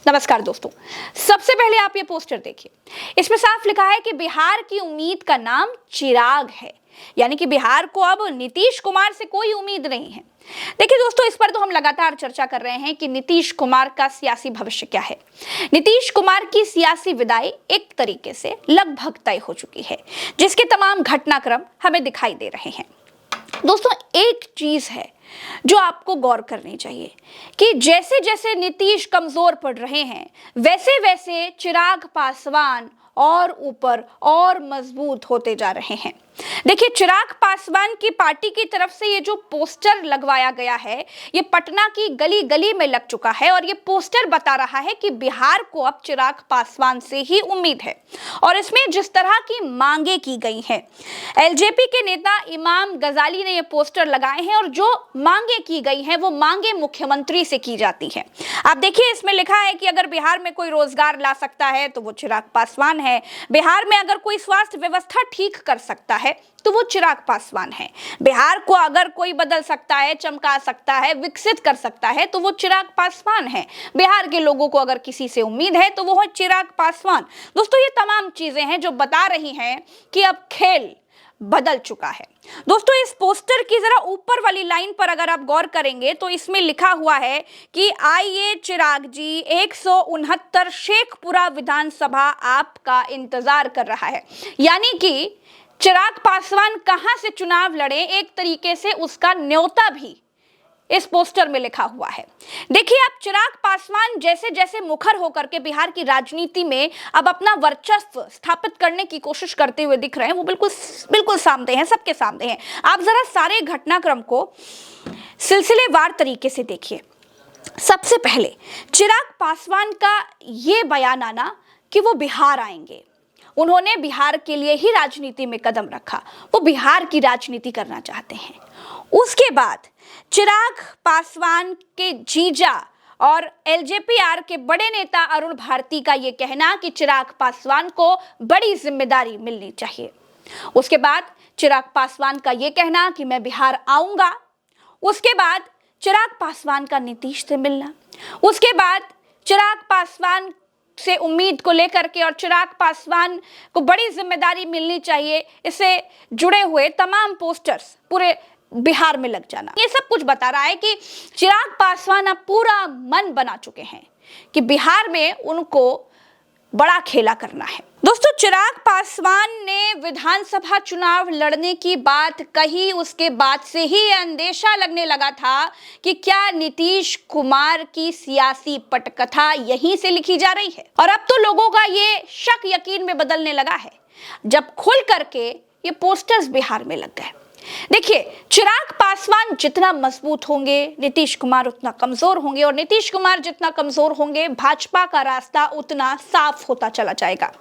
नमस्कार दोस्तों, सबसे पहले आप ये पोस्टर देखिए। इसमें साफ लिखा है कि बिहार की उम्मीद का नाम चिराग है, यानी कि बिहार को अब नीतीश कुमार से कोई उम्मीद नहीं है। देखिए दोस्तों, इस पर तो हम लगातार चर्चा कर रहे हैं कि नीतीश कुमार का सियासी भविष्य क्या है। नीतीश कुमार की सियासी विदाई एक तरीके से लगभग तय हो चुकी है, जिसके तमाम घटनाक्रम हमें दिखाई दे रहे हैं। दोस्तों, एक चीज है जो आपको गौर करनी चाहिए कि जैसे जैसे नीतीश कमजोर पड़ रहे हैं, वैसे वैसे चिराग पासवान और ऊपर और मजबूत होते जा रहे हैं। देखिए, चिराग पासवान की पार्टी की तरफ से ये जो पोस्टर लगवाया गया है, ये पटना की गली गली में लग चुका है और ये पोस्टर बता रहा है कि बिहार को अब चिराग पासवान से ही उम्मीद है। और इसमें जिस तरह की मांगे की गई हैं, एलजेपी के नेता इमाम गजाली ने ये पोस्टर लगाए हैं और जो मांगे की गई हैं वो मांगे मुख्यमंत्री से की जाती है। आप देखिए, इसमें लिखा है कि अगर बिहार में कोई रोजगार ला सकता है तो वो चिराग पासवान है। बिहार में अगर कोई स्वास्थ्य व्यवस्था ठीक कर सकता है तो वो चिराग पासवान है। बिहार को अगर कोई बदल सकता है, चमका सकता है, विकसित कर सकता है तो वो चिराग पासवान है। बिहार के लोगों को अगर किसी से उम्मीद है तो वो है चिराग पासवान। दोस्तों, ये तमाम चीजें हैं जो बता रही हैं कि अब खेल बदल चुका है। दोस्तों, इस पोस्टर की जरा ऊपर वाली लाइन पर अगर आप गौर करेंगे तो इसमें लिखा हुआ है कि आइए चिराग जी, 169 शेखपुरा विधानसभा आपका इंतजार कर रहा है। यानी कि चिराग पासवान कहां से चुनाव लड़े, एक तरीके से उसका न्योता भी इस पोस्टर में लिखा हुआ है। देखिए, अब चिराग पासवान जैसे जैसे मुखर होकर के बिहार की राजनीति में अब अपना वर्चस्व स्थापित करने की कोशिश करते हुए दिख रहे हैं, वो बिल्कुल सामने हैं, सबके सामने हैं। आप जरा सारे घटनाक्रम को सिलसिलेवार तरीके से देखिए। सबसे पहले चिराग पासवान का ये बयान आना कि वो बिहार आएंगे, उन्होंने बिहार के लिए ही राजनीति में कदम रखा, वो बिहार की राजनीति करना चाहते हैं। उसके बाद चिराग पासवान के जीजा और एलजेपीआर के बड़े नेता अरुण भारती का यह कहना कि चिराग पासवान को बड़ी जिम्मेदारी मिलनी चाहिए। उसके बाद चिराग पासवान का यह कहना कि मैं बिहार आऊंगा। उसके बाद चिराग पासवान का नीतीश से मिलना। उसके बाद चिराग पासवान से उम्मीद को लेकर के और चिराग पासवान को बड़ी जिम्मेदारी मिलनी चाहिए, इससे जुड़े हुए तमाम पोस्टर्स पूरे बिहार में लग जाना। ये सब कुछ बता रहा है कि चिराग पासवान अब पूरा मन बना चुके हैं कि बिहार में उनको बड़ा खेला करना है। दोस्तों, चिराग पासवान ने विधानसभा चुनाव लड़ने की बात कही, उसके बाद से ही अंदेशा लगने लगा था कि क्या नीतीश कुमार की सियासी पटकथा यहीं से लिखी जा रही है। और अब तो लोगों का ये शक यकीन में बदलने लगा है जब खुल करके ये पोस्टर्स बिहार में लग गए। देखिए, चिराग पासवान जितना मजबूत होंगे, नीतीश कुमार उतना कमजोर होंगे, और नीतीश कुमार जितना कमजोर होंगे, भाजपा का रास्ता उतना साफ होता चला जाएगा।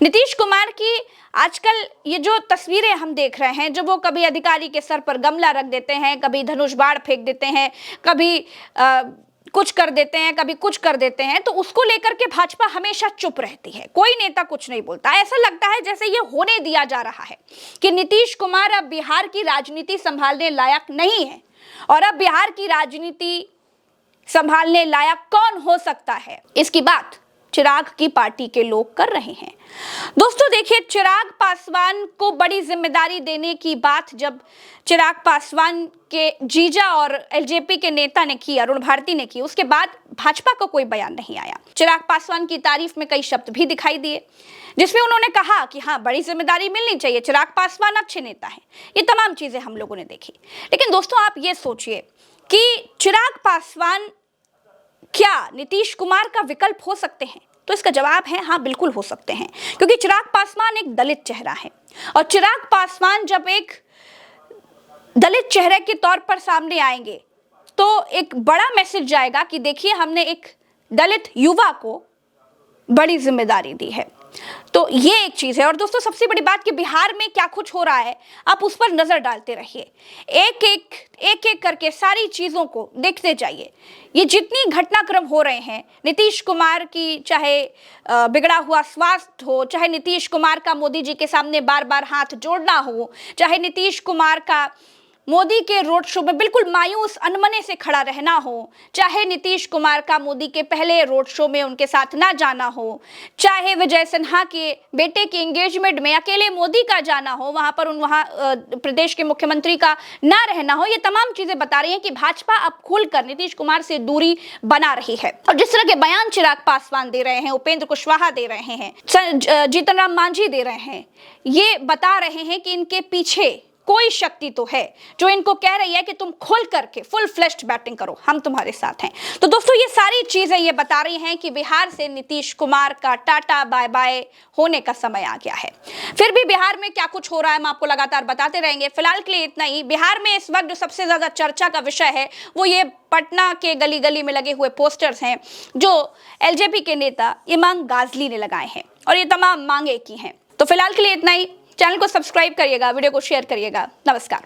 नीतीश कुमार की आजकल ये जो तस्वीरें हम देख रहे हैं, जो वो कभी अधिकारी के सर पर गमला रख देते हैं, कभी धनुष बाण फेंक देते हैं, कभी कुछ कर देते हैं, कभी कुछ कर देते हैं, तो उसको लेकर के भाजपा हमेशा चुप रहती है, कोई नेता कुछ नहीं बोलता। ऐसा लगता है जैसे ये होने दिया जा रहा है कि नीतीश कुमार अब बिहार की राजनीति संभालने लायक नहीं है। और अब बिहार की राजनीति संभालने लायक कौन हो सकता है, इसकी बात चिराग की पार्टी के लोग कर रहे हैं। दोस्तों देखिए, चिराग पासवान को बड़ी जिम्मेदारी देने की बात जब चिराग पासवान के जीजा और एलजेपी के नेता ने की, अरुण भारती ने की, उसके बाद भाजपा का कोई बयान नहीं आया। चिराग पासवान की तारीफ में कई शब्द भी दिखाई दिए, जिसमें उन्होंने कहा कि हाँ, बड़ी जिम्मेदारी मिलनी चाहिए, चिराग पासवान अच्छे नेता हैं। ये तमाम चीजें हम लोगों ने देखी। लेकिन दोस्तों, आप ये सोचिए कि चिराग पासवान क्या नीतीश कुमार का विकल्प हो सकते हैं? तो इसका जवाब है हाँ, बिल्कुल हो सकते हैं, क्योंकि चिराग पासवान एक दलित चेहरा है। और चिराग पासवान जब एक दलित चेहरे के तौर पर सामने आएंगे तो एक बड़ा मैसेज जाएगा कि देखिए, हमने एक दलित युवा को बड़ी जिम्मेदारी दी है। तो ये एक चीज है। और दोस्तों, सबसे बड़ी बात कि बिहार में क्या कुछ हो रहा है, आप उस पर नजर डालते रहिए, एक एक करके सारी चीजों को देखते जाइए। ये जितनी घटनाक्रम हो रहे हैं, नीतीश कुमार की चाहे बिगड़ा हुआ स्वास्थ्य हो, चाहे नीतीश कुमार का मोदी जी के सामने बार बार हाथ जोड़ना हो, चाहे नीतीश कुमार का मोदी के रोड शो में बिल्कुल मायूस अनमने से खड़ा रहना हो, चाहे नीतीश कुमार का मोदी के पहले रोड शो में उनके साथ ना जाना हो, चाहे विजय सिन्हा के बेटे के एंगेजमेंट में अकेले मोदी का जाना हो, वहां पर वहां प्रदेश के मुख्यमंत्री का ना रहना हो, ये तमाम चीजें बता रही हैं कि भाजपा अब खुलकर नीतीश कुमार से दूरी बना रही है। और जिस तरह के बयान चिराग पासवान दे रहे हैं, उपेंद्र कुशवाहा दे रहे हैं, जीतन राम मांझी दे रहे हैं, ये बता रहे हैं कि इनके पीछे कोई शक्ति तो है जो इनको कह रही है कि तुम खुल करके फुल फ्लेश्ड बैटिंग करो, हम तुम्हारे साथ हैं। तो दोस्तों, ये सारी चीजें ये बता रही हैं कि बिहार से नीतीश कुमार का टाटा बाय बाय होने का समय आ गया है। फिर भी बिहार में क्या कुछ हो रहा है हम आपको लगातार बताते रहेंगे। फिलहाल के लिए इतना ही। बिहार में इस वक्त जो सबसे ज्यादा चर्चा का विषय है वो ये पटना के गली गली में लगे हुए पोस्टर्स हैं जो एलजेपी के नेता इमाम गाजली ने लगाए हैं, और ये तमाम मांगे की हैं। तो फिलहाल के लिए इतना ही। चैनल को सब्सक्राइब करिएगा, वीडियो को शेयर करिएगा। नमस्कार।